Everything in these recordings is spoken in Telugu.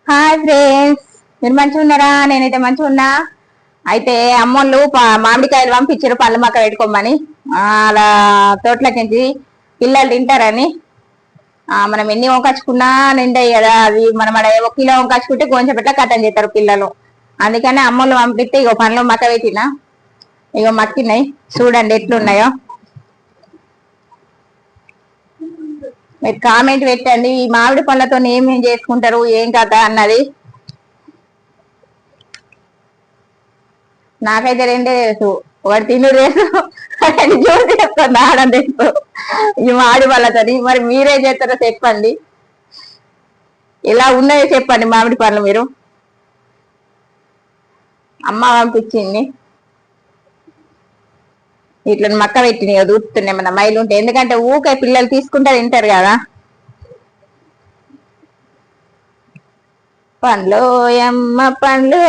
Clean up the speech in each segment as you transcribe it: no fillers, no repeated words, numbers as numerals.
హాయ్ ఫ్రెండ్స్, మీరు మంచిగా ఉన్నారా? నేనైతే మంచిగా ఉన్నా. అయితే అమ్మోళ్ళు మామిడికాయలు పంపించారు పళ్ళు మక్క పెట్టుకోమని. అలా తోటలకించి పిల్లలు తింటారని. మనం ఎన్ని వంకచ్చుకున్నా నిండాయి కదా, అది మనం ఒక కిలో వంకచ్చుకుంటే కొంచెం పెట్ల కట్టం చేస్తారు పిల్లలు. అందుకని అమ్మోళ్ళు పంపిస్తే ఇగో పండ్లు మక్క పెట్టిన, ఇగో మక్కినాయి. చూడండి ఎట్లున్నాయో. మీరు కామెంట్ పెట్టండి, ఈ మామిడి పళ్ళతో ఏమేం చేసుకుంటారు, ఏం కథ అన్నది. నాకైతే రెండే తెలుసు, ఒకటి తిను తెలుసు, రెండు జ్యూస్ చేస్తాను ఆడని తెలుసు ఈ మామిడి పళ్ళతోని. మరి మీరేం చేస్తారో చెప్పండి, ఇలా ఉన్నాయో చెప్పండి మామిడి పళ్ళు. మీరు అమ్మ పంపించింది, ఇట్లా మక్క పెట్టినాయి దూరుతున్నాయి మన మైలు ఉంటే. ఎందుకంటే ఊకే పిల్లలు తీసుకుంటే తింటారు కదా. పండ్లు ఎమ్మ పండ్లు,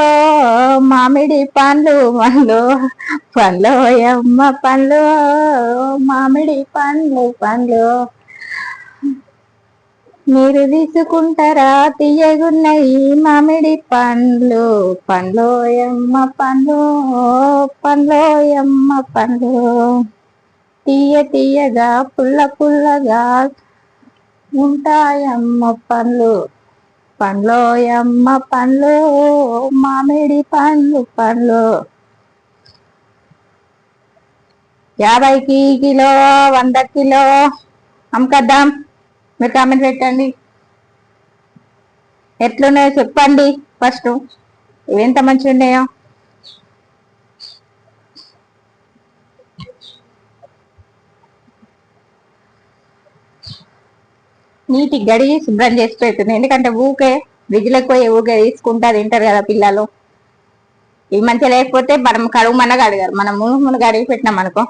మామిడి పండ్లు పండ్లు, పండ్లు ఎమ్మ పండ్లు, మామిడి పండ్లు పండ్లు, మీరు తీసుకుంటారా తీయగున్నాయి మామిడి పండ్లు. పండ్లు ఎమ్మ పండ్లు, పండ్లు ఎమ్మ పండ్లు, తీయ తీయగా పుల్ల పుల్లగా ఉంటాయమ్మ పండ్లు. పండ్లు ఎమ్మ పండ్లు, మామిడి పండ్లు పండ్లు. 50కి కిలో, 100 కిలో అమ్మకద్దాం. మీరు కామెంట్ పెట్టండి, ఎట్లున్నాయో చెప్పండి. ఫస్ట్ ఇవి ఎంత మంచిగా ఉన్నాయో. నీటి గడిగి శుభ్రం చేసి పెడుతుంది, ఎందుకంటే ఊకే ఫ్రిడ్జ్లోకి పోయి ఊకే తీసుకుంటా తింటారు కదా పిల్లలు. ఇవి మంచిగా లేకపోతే మనం కడుగుమన్నా కడిగారు, మనము మనం కడిగి పెట్టినాం అనుకో.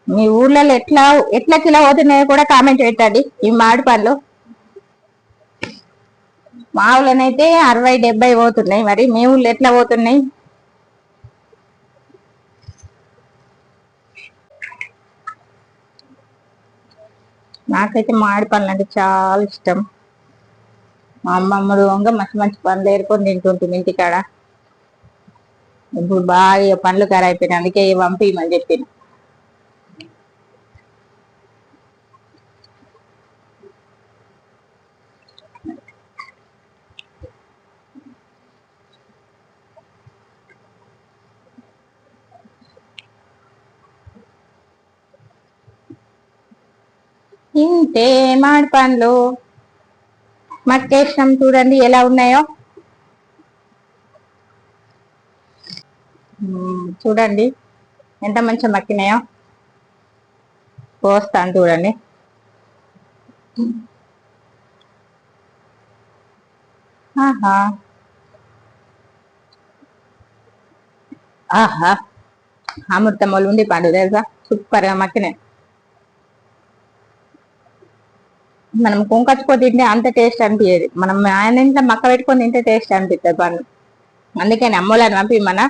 మీ ఊర్లలో ఎట్లా ఎట్లా కిలో పోతున్నాయో కూడా కామెంట్ పెట్టండి ఈ మామిడి పండ్లు. మా ఊళ్ళోనైతే 60-70 పోతున్నాయి. మరి మీ ఊళ్ళో ఎట్లా పోతున్నాయి? నాకైతే మామిడి పండ్లు అంటే చాలా ఇష్టం. మా అమ్మమ్మడు మంచి మంచి పండ్లు ఏరుకొని తింటుంటుంది ఇంటికాడ. ఇప్పుడు బాగా పండ్లు ఖరాయిపోయినాయి, అందుకే పంపిమని చెప్పిన. ఇంతే మామిడి పండ్లు మక్కేసినాం, చూడండి ఎలా ఉన్నాయో. చూడండి ఎంత మంచిగా మక్కినాయో. పోస్తాను చూడండి. ఆహా ఆహా, అమృతం వాళ్ళు ఉంది పండు తెలుసా, సూపర్ గా మక్కినాయి. మనం కుంకచ్చుకొని తింటే అంత టేస్ట్ అనిపించేది, మనం ఆయన ఇంట్లో మక్క పెట్టుకొని తింటే టేస్ట్ అనిపిస్తుంది పండు. అందుకని అమ్మోళ్ళని పంపి మన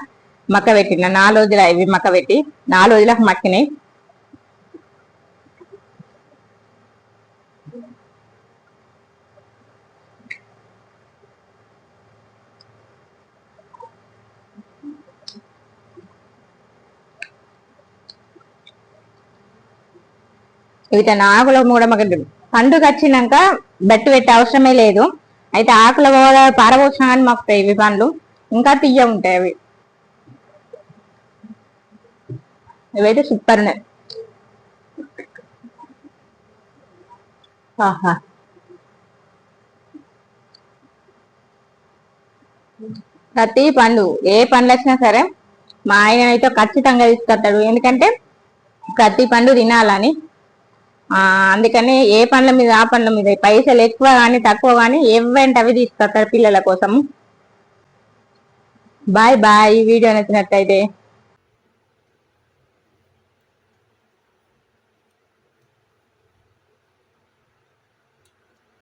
మక్క పెట్టిన 4 రోజులు ఇవి మక్క పెట్టి 4 రోజులకు మక్కినాయి. వీటిని ఆకుల కూడా మాకు పండుగ వచ్చినాక బట్టి పెట్టే అవసరమే లేదు. అయితే ఆకుల కూడా పారబోసినా కానీ మాకు ఇవి పండ్లు ఇంకా తీయ ఉంటాయి. అవి ఇవైతే సూపర్ ఉన్నాయి. ఆహా, ప్రతి పండు ఏ పండ్లు వచ్చినా సరే మా ఆయన అయితే ఖచ్చితంగా తీసుకొస్తాడు, ఎందుకంటే ప్రతి పండు తినాలని. అందుకని ఏ పండ్ల మీద ఆ పండ్ల మీద పైసలు ఎక్కువ కానీ తక్కువ కానీ ఏవంటే అవి తీసుకొస్తారు పిల్లల కోసం. Bye bye. ఈ వీడియో నచ్చినట్టయితే